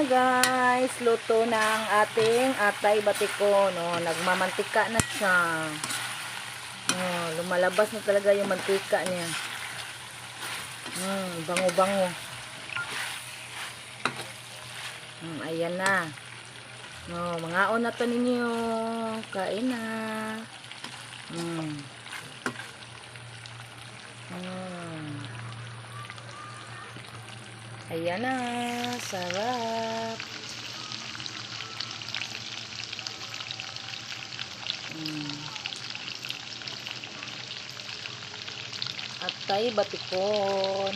na guys, luto na ang ating atay batikon. Oh, nagmamantika na siya. Oh, lumalabas na talaga yung mantika niya. Bango-bango. Ayan na. Oh, mga na to ninyo. Kain na. Ayan na, sarap. Atay batikon.